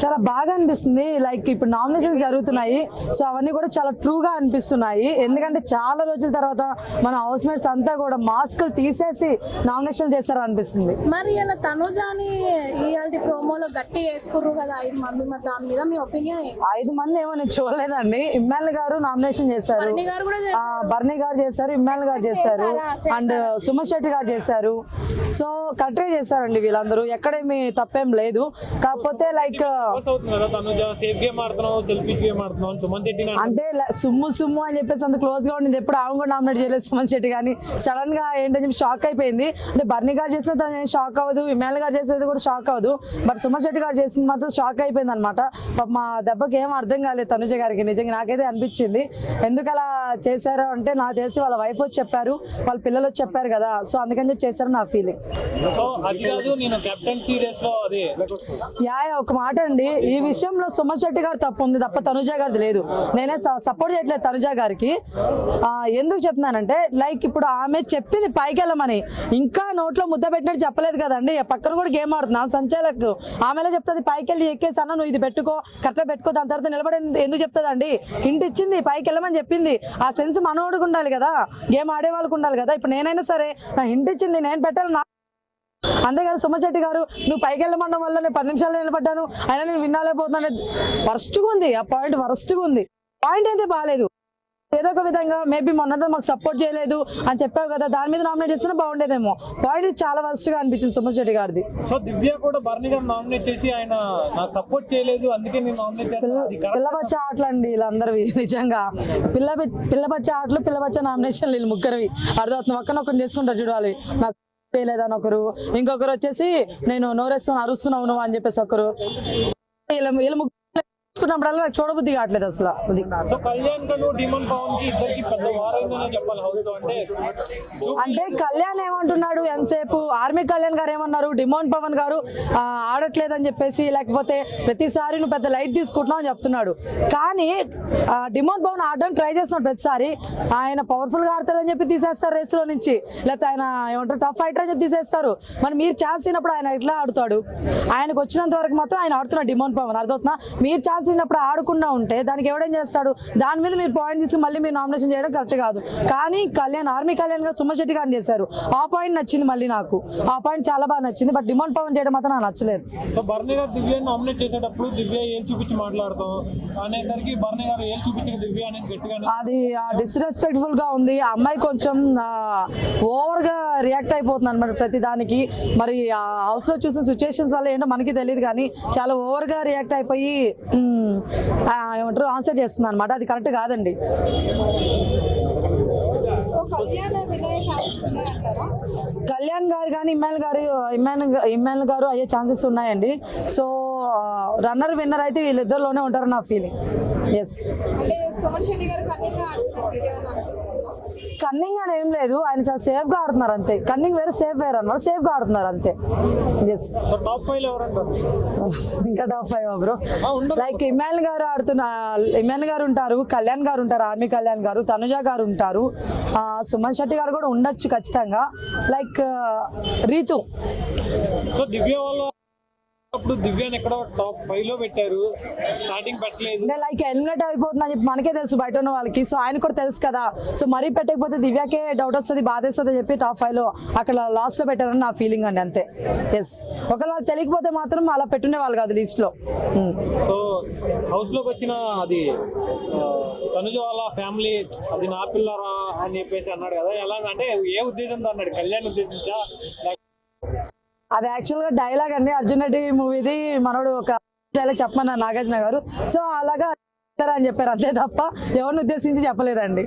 చాలా బాగా అనిపిస్తుంది. లైక్ ఇప్పుడు నామినేషన్స్ జరుగుతున్నాయి, సో అవన్నీ కూడా చాలా ట్రూగా అనిపిస్తున్నాయి. ఎందుకంటే చాలా రోజుల తర్వాత మన హౌస్ మేట్స్ అంతా కూడా మాస్కులు తీసేసి నామినేషన్ చేస్తారు అనిపిస్తుంది. మరి ఇలా తనుజాని ఇయాల్టి ప్రోమోలో గట్టి వేసుకుర్రు కదా 5 మంది, మరి దాని మీద మీ ఒపీనియన్? 5 మంది ఏమో నేను చూడలేదండి. ఇమ్మాన్ గారు నామినేషన్ చేశారు, బర్నీ గారు చేశారు, ఇమ్మాన్ గారు చేశారు, అండ్ సుమన్ శెట్టి గారు చేశారు. సో కరెక్ట్గా చేశారండి వీళ్ళందరూ, ఎక్కడేమి తప్పేం లేదు. కాకపోతే లైక్ అంటే సుమ్ము సుమ్ము అని చెప్పేసి అంత క్లోజ్ గా ఉండింది. ఎప్పుడు ఆమె కూడా నామినేట్ చేయలేదు సుమన్ శెట్టి కానీ, సడన్ గా ఏంటని చెప్పి షాక్ అయిపోయింది. అంటే బర్నీ గారు చేసిన తను షాక్ అవ్వదు, ఇమ్మాన్ గారు చేసేది కూడా షాక్ అవ్వదు, బట్ సుమన్ శెట్టి గారు చేసింది మాత్రం షాక్ అయిపోయింది అనమాట. మా దెబ్బకి ఏం అర్థం కాలేదు తనుజ గారికి. నిజంగా నాకైతే అనిపించింది ఎందుకు అలా చేశారో అంటే, నాకు తెలిసి వాళ్ళ వైఫ్ వచ్చి చెప్పారు, వాళ్ళ పిల్లలు వచ్చి చెప్పారు కదా, సో అందుకని చెప్పి చేశారు నా ఫీలింగ్. ఒక మాట అండి, ఈ విషయంలో సుమన్ శెట్టి గారు తప్పు ఉంది తప్ప తనుజ గారిది లేదు. నేనే సపోర్ట్ చేయట్లేదు తనుజ గారికి. ఎందుకు చెప్తున్నానంటే, లైక్ ఇప్పుడు ఆమె చెప్పింది పైకి వెళ్ళమని, ఇంకా నోట్లో ముద్ద పెట్టినట్టు చెప్పలేదు కదండి. పక్కన కూడా గేమ్ ఆడుతున్నా సంచాలకు, ఆమెలా చెప్తుంది పైకి వెళ్ళి ఎక్కేసి అన్న నువ్వు ఇది పెట్టుకో, కరెక్ట్గా పెట్టుకో, దాని తర్వాత నిలబడి ఎందుకు చెప్తుంది అండి? హింట్ ఇచ్చింది, పైకి వెళ్ళమని చెప్పింది. ఆ సెన్స్ మనోడికి ఉండాలి కదా, గేమ్ ఆడే వాళ్ళకి ఉండాలి కదా. ఇప్పుడు నేనైనా సరే నా హింట్ ఇచ్చింది, నేను పెట్టాలి. అంతేగాని సుమన్ శెట్టి గారు నువ్వు పైకి వెళ్ళమండం వల్ల నేను 10 నిమిషాలు నిలబడ్డాను, అయినా నేను వినాలేకపోతున్నాను, వరస్ట్గా ఉంది. ఆ పాయింట్ వరస్ట్గా ఉంది. పాయింట్ అయితే బాగాలేదు. ఏదో ఒక విధంగా మేబీ మొన్నతో మాకు సపోర్ట్ చేయలేదు అని చెప్పావు కదా, దాని మీద నామినేట్ చేస్తున్నా బాగుండేదేమో. పాయింట్ చాలా వరస్ట్ గా అనిపించింది సుమన్ శెట్టి గారిది. సో దివ్య కూడా బర్నీ గారు నామినేట్ చేసి ఆయన నాకు సపోర్ట్ చేయలేదు, అందుకే నేను నామినేట్ చేస్తాను. పిల్లబచ్చ ఆటలు అండి వీళ్ళందరివి. నిజంగా పిల్లబచ్చ ఆటలు, పిల్లబచ్చ నామినేషన్లు వీళ్ళు ముగ్గురివి. అర్థమవుతుంది. ఒక్కనొక్కరు చేసుకుంటారు చూడాలి, నాకు చేయలేదని ఒకరు, ఇంకొకరు వచ్చేసి నేను నోరేసుకొని అరుస్తున్నావు నువ్వు అని చెప్పేసి ఒకరు. వీళ్ళ ముగ్గురు చూసుకున్నప్పుడల్లా చూడబుద్ధి కావట్లేదు అసలు. అంటే కళ్యాణ్ ఏమంటున్నాడు ఎంతసేపు, ఆర్మీ కళ్యాణ్ గారు ఏమన్నారు, డిమోన్ పవన్ గారు ఆడట్లేదని చెప్పేసి, లేకపోతే ప్రతిసారి నువ్వు పెద్ద లైట్ తీసుకుంటున్నావు అని చెప్తున్నాడు. కానీ డిమోన్ పవన్ ఆడడానికి ట్రై చేస్తున్నాడు ప్రతిసారి. ఆయన పవర్ఫుల్ గా ఆడతాడని చెప్పి తీసేస్తారు రేస్ లో నుంచి, లేకపోతే ఆయన ఏమంటారు టఫ్ ఫైటర్ అని చెప్పి తీసేస్తారు. మరి మీరు ఛాన్స్ ఇచ్చినప్పుడు ఆయన ఎట్లా ఆడుతాడు? ఆయనకు వచ్చినంత వరకు మాత్రం ఆయన ఆడుతున్నాడు డిమోన్ పవన్. అర్థవుతున్నా? మీరు ఛాన్స్ ఇచ్చినప్పుడు ఆడకుండా ఉంటే దానికి ఎవడేం చేస్తాడు? దాని మీద మీరు పాయింట్ తీసుకుని మళ్ళీ మీరు నామినేషన్ చేయడం కరెక్ట్ కాదు. కానీ ఆర్మీ కళ్యాణ్ గారు సుమన్ శెట్టి గారిని చేశారు, ఆ పాయింట్ నచ్చింది. మళ్ళీ నాకు ఆ పాయింట్ చాలా బాగా నచ్చింది, బట్ డిమాండ్ పవన్ చేయడం మాత్రం నాకు నచ్చలేదు. సో బర్నీ గారు దివ్య నామినేట్ చేసేటప్పుడు దివ్య ఏళ్ళు చూపించి మాట్లాడతాం అనేసరికి బర్నీ గారు ఏళ్ళు చూపించిన దివ్య అనేది గట్టిగా అది డిస్రెస్పెక్ట్ఫుల్ గా ఉంది. ఆ అమ్మాయి కొంచెం ఓవర్ గా రియాక్ట్ అయిపోతుంది అనమాట ప్రతి దానికి. మరి హౌస్ లో చూసిన సిచ్యువేషన్స్ వల్ల ఏంటో మనకి తెలియదు, కానీ చాలా ఓవర్ గా రియాక్ట్ అయిపోయి ఏమంటారు ఆన్సర్ చేస్తుంది అనమాట. అది కరెక్ట్ కాదండి. కళ్యాణ్ గారు కానీ ఇమ్మాన్ గారు అయ్యే ఛాన్సెస్ ఉన్నాయండి. సో రన్నర్ విన్నర్ అయితే వీళ్ళిద్దరిలోనే ఉంటారు నా ఫీలింగ్. ఎస్, కన్నింగ్ అని ఏం లేదు, ఆయన చాలా సేఫ్ గా ఆడుతున్నారు అంతే. కన్నింగ్ వేరు, సేఫ్ వేరు అన్నమాట. సేఫ్ గా ఆడుతున్నారు అంతే. ఎస్, ఇంకా టాప్ 5 బ్రో. లైక్ ఇమ్మాన్ గారు ఉంటారు, కళ్యాణ్ గారు ఉంటారు, ఆర్మీ కళ్యాణ్ గారు, తనుజ గారు ఉంటారు, సుమన్ శెట్టి గారు కూడా ఉండొచ్చు ఖచ్చితంగా. లైక్ రీతు. సో దివ్య వల్ల దివ్యాని ఎక్కడ టాప్ 5 లో పెట్టారు, స్టార్టింగ్ పెట్టలేదు. లైక్ ఎలిమినేట్ అయిపోతుందని చెప్పి మనకే తెలుసు బయట ఉన్న వాళ్ళకి, సో ఆయన కూడా తెలుసు కదా. సో మరీ పెట్టకపోతే దివ్యాకే డౌట్ వస్తుంది, బాధేస్తుంది అని చెప్పి టాప్ 5 లో అక్కడ లాస్ట్ లో పెట్టారని నా ఫీలింగ్ అండి, అంతే. ఎస్, ఒకవేళ వాళ్ళు తెలియకపోతే మాత్రం అలా పెట్టునే వాళ్ళు కాదు లిస్ట్ లో. సో హౌస్ లోకి వచ్చిన అది తనుజ వాళ్ళ ఫ్యామిలీ అది నా పిల్లరా అని చెప్పేసి అన్నాడు కదా, ఎలా అంటే ఏ ఉద్దేశంతో అన్నాడు? కళ్యాణ్ ఉద్దేశించా? అది యాక్చువల్ గా డైలాగ్ అండి, అర్జున్ రెడ్డి మూవీది. మనోడు ఒక డైలాగ్ చెప్పమన్నారు నాగార్జున గారు, సో అలాగా అని చెప్పారు అంతే తప్ప ఎవరిని ఉద్దేశించి చెప్పలేదండి.